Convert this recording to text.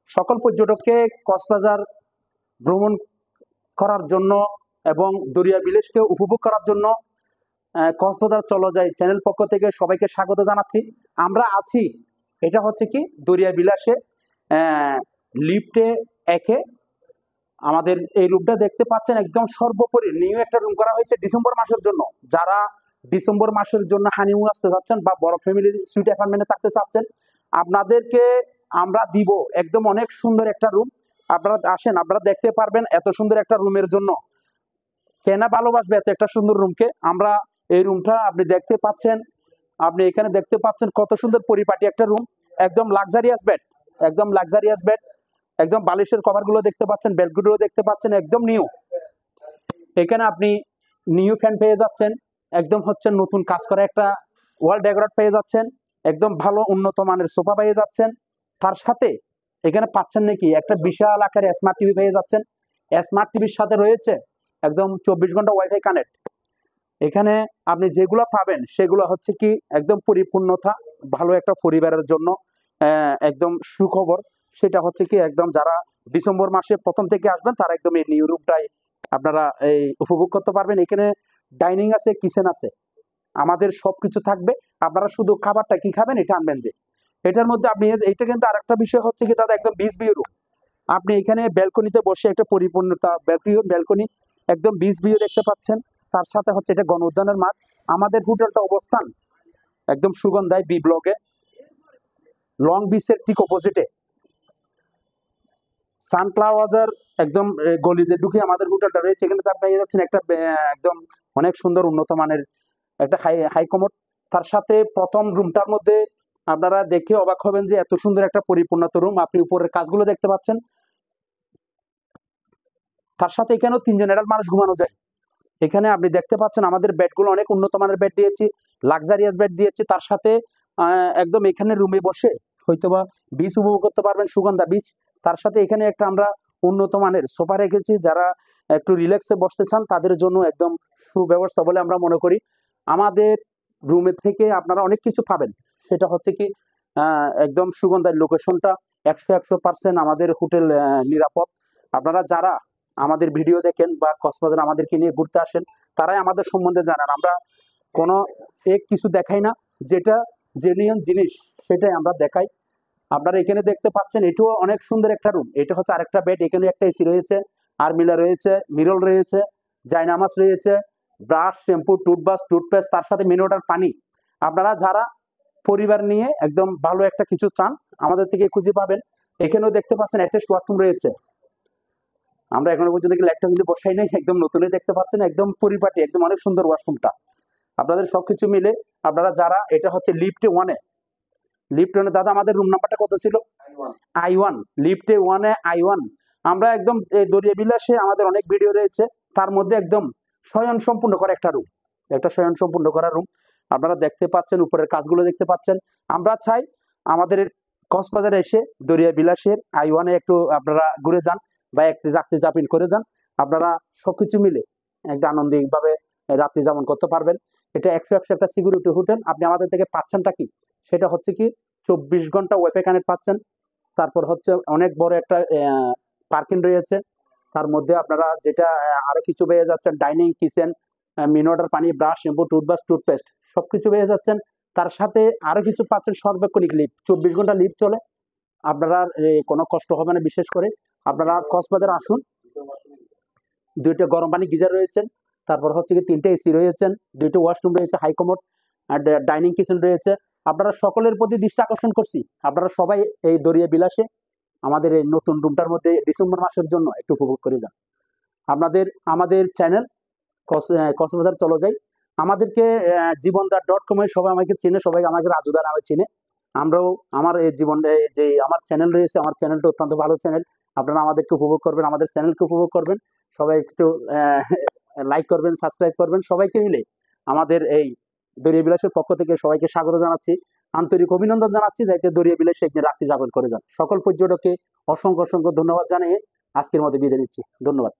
সকল পর্যটককে কক্সবাজার ভ্রমণ করার জন্য এবং দরিয়া বিলাসকে উপভোগ করার জন্য কক্সবাজার চলো যাই চ্যানেল পক্ষ থেকে সবাইকে স্বাগত জানাচ্ছি। আমরা আছি, এটা হচ্ছে কি দরিয়া বিলাসে লিফটে একে আমাদের এই রুমটা দেখতে পাচ্ছেন, একদম সর্বোপরি নিউ একটা রুম করা হয়েছে ডিসেম্বর মাসের জন্য। যারা ডিসেম্বর মাসের জন্য হানিমুন আসতে চাচ্ছেন বা বড় ফ্যামিলি সুইট অ্যাপার্টমেন্টে থাকতে চাচ্ছেন, আপনাদেরকে আমরা দিব একদম অনেক সুন্দর একটা রুম। আপনারা আসেন, আপনারা দেখতে পারবেন এত সুন্দর একটা রুমের জন্য কেনা ভালোবাসবে এত একটা সুন্দর রুমকে। আমরা এই রুমটা আপনি দেখতে পাচ্ছেন, আপনি এখানে দেখতে পাচ্ছেন কত সুন্দর পরিপাটি একটা রুম, একদম লাক্সারিয়াস বেড, একদম লাক্সারিয়াস বেড, একদম বালিশের কভারগুলো দেখতে পাচ্ছেন, বেডগুলো দেখতে পাচ্ছেন একদম নিউ। এখানে আপনি নিউ ফ্যান পেয়ে যাচ্ছেন, একদম হচ্ছে নতুন কাজ করা একটা ওয়াল ডেকোরেট পেয়ে যাচ্ছেন, একদম ভালো উন্নত মানের সোফা পেয়ে যাচ্ছেন। তার সাথে এখানে পাচ্ছেন নাকি একটা বিশাল আকারে স্মার্ট টিভি পেয়ে যাচ্ছেন। স্মার্ট টিভির সাথে রয়েছে একদম 24 ঘন্টা ওয়াইফাই কানেক্ট। এখানে আপনি যেগুলো পাবেন সেগুলো হচ্ছে কি একদম পরিপূর্ণতা, ভালো একটা পরিবারের জন্য একদম সুখবর। সেটা হচ্ছে কি একদম যারা ডিসেম্বর মাসে প্রথম থেকে আসবেন তারা একদম এই নিউ রুমটাই আপনারা এই উপভোগ করতে পারবেন। এখানে ডাইনিং আছে, কিচেন আছে, আমাদের সবকিছু থাকবে। আপনারা শুধু খাবারটা কি খাবেন এটা আনবেন। যে এটার মধ্যে আপনি এটা কিন্তু আরেকটা বিষয় হচ্ছে কি দাদা, একদম বিচ ভিউ রুম। আপনি এখানে ব্যালকনিতে বসে একটা পরিপূর্ণতা ব্যালকনি একদম বিচ ভিউ দেখতে পাচ্ছেন। তার সাথে হচ্ছে এটা গণ উদ্যানের মাঠ। আমাদের হোটেলটা অবস্থান একদম সুগন্ধায় বি ব্লকে, লং বিচের ঠিক অপোজিটে সানফ্লাওয়ার একদম গলিতে ঢুকে আমাদের হোটেলটা রয়েছে। এখানে তার পেয়ে যাচ্ছেন একটা একদম অনেক সুন্দর উন্নত মানের একটা হাই কমোড। তার সাথে প্রথম রুমটার মধ্যে আপনারা দেখে অবাক হবেন যে এত সুন্দর একটা পরিপূর্ণত রুম। আপনি উপরের কাজগুলো দেখতে পাচ্ছেন। তার সাথে এখানেও 3 জন অ্যাডাল্ট মানুষ ঘুমানো যায়। এখানে আপনি দেখতে পাচ্ছেন আমাদের বেডগুলো অনেক উন্নত মানের বেড দিয়েছি, লাক্সারিয়াস বেড দিয়েছি। তার সাথে একদম এখানে রুমে বসে হয়তোবা বিচ উপভোগ করতে পারবেন, সুগন্ধা বিচ। তার সাথে এখানে একটা আমরা উন্নত মানের সোফা রেখেছি, যারা একটু রিল্যাক্সে বসতে চান তাদের জন্য একদম সুব্যবস্থা বলে আমরা মনে করি। আমাদের রুমের থেকে আপনারা অনেক কিছু পাবেন। সেটা হচ্ছে কি একদম সুগন্ধার লোকেশনটা 100% আমাদের হোটেল নিরাপদ। আপনারা যারা আমাদের ভিডিও দেখেন বা কক্সবাজার আমাদেরকে নিয়ে ঘুরতে আসেন তারাই আমাদের সম্বন্ধে জানান। আমরা কোনো ফেক কিছু দেখাই না, যেটা জেনুইন জিনিস সেটাই আমরা দেখাই। আপনারা এখানে দেখতে পাচ্ছেন এটাও অনেক সুন্দর একটা রুম। এটা হচ্ছে আরেকটা বেড, এখানে একটা এসি রয়েছে, আর্মিলা রয়েছে, মিরল রয়েছে, জায়নামাজ রয়েছে, ব্রাশ, শ্যাম্পু, টুথপেস্ট, তার সাথে মিনারেল পানি। আপনারা যারা পরিবার নিয়ে একদম ভালো একটা কিছু চান আমাদের থেকে খুঁজে পাবেন। এখানেও দেখতে পাচ্ছেন অ্যাটাচড ওয়াশরুম রয়েছে। আমরা এখনো পর্যন্ত লাইটটা কিন্তু বসাই নাই, একদম নতুনই দেখতে পাচ্ছেন, একদম পরিপাটি, একদম অনেক সুন্দর ওয়াশরুমটা। আপনাদের সবকিছু মিলে আপনারা যারা, এটা হচ্ছে লিফটে ওয়ানে দাদা আমাদের রুম নাম্বারটা কত ছিল? I1, লিফটে ওয়ানে I1। আমরা একদম দরিয়া বিলাসে আমাদের অনেক ভিডিও রয়েছে, তার মধ্যে একদম স্বয়ং সম্পূর্ণ করা একটা রুম, একটা স্বয়ং সম্পূর্ণ করা রুম। আপনারা দেখতে পাচ্ছেন, উপরের কাজগুলো দেখতে পাচ্ছেন। আমরা চাই আমাদের কক্সবাজারে এসে দরিয়া বিলাসের I1-এ একটু আপনারা ঘুরে যান বা একটু রাত্রি যাপন করে যান। আপনারা সবকিছু মিলে একটা আনন্দিকভাবে রাত্রি যাপন করতে পারবেন। এটা 100 একটা সিকিউরিটি হোটেল। আপনি আমাদের থেকে পাচ্ছেনটা কি, সেটা হচ্ছে কি 24 ঘন্টা ওয়াইফাই কানেক্ট পাচ্ছেন। তারপর হচ্ছে অনেক বড় একটা পার্কিং রয়েছে। তার মধ্যে আপনারা যেটা আরো কিছু পেয়ে যাচ্ছেন, ডাইনিং, কিচেন, মিনারেল পানি, ব্রাশ, শ্যাম্পু, টুথপেস্ট সবকিছু পেয়ে যাচ্ছেন। তার সাথে আরো কিছু পাচ্ছেন, সার্বক্ষণিক লিফট, 24 ঘন্টা লিফট চলে। আপনারা কোনো কষ্ট হবে না। বিশেষ করে আপনারা কক্সবাজার আসুন, 2টা গরম পানি গিজার রয়েছেন, তারপর হচ্ছে কি 3টে এসি রয়েছেন, 2টো ওয়াশরুম রয়েছে, হাই কমোড আর ডাইনিং কিচেন রয়েছে। আপনারা সকলের প্রতি দৃষ্টি আকর্ষণ করছি, আপনারা সবাই এই দরিয়া বিলাসে আমাদের এই নতুন রুমটার মধ্যে ডিসেম্বর মাসের জন্য একটু উপভোগ করে যান। আমাদের চ্যানেল কক্সবাজার চলো যাই, আমাদেরকে জীবনদার.com সবাই আমাকে চিনে, সবাই আমাকে রাজুদা নামে চিনে। আমরাও আমার এই যে আমার চ্যানেল রয়েছে, আমার চ্যানেলটা অত্যন্ত ভালো চ্যানেল। আপনারা আমাদেরকে উপভোগ করবেন, আমাদের চ্যানেলকে উপভোগ করবেন। সবাই একটু লাইক করবেন, সাবস্ক্রাইব করবেন। সবাইকে মিলে আমাদের এই দরিয়া বিলাসের পক্ষ থেকে সবাইকে স্বাগত জানাচ্ছি, আন্তরিক অভিনন্দন জানাচ্ছি, যাইতে দরিয়া বিলাসে একদিন রাত্রি যাপন করে যান। সকল পর্যটককে অসংখ্য ধন্যবাদ জানিয়ে আজকের মতো বিদায় নিচ্ছি। ধন্যবাদ।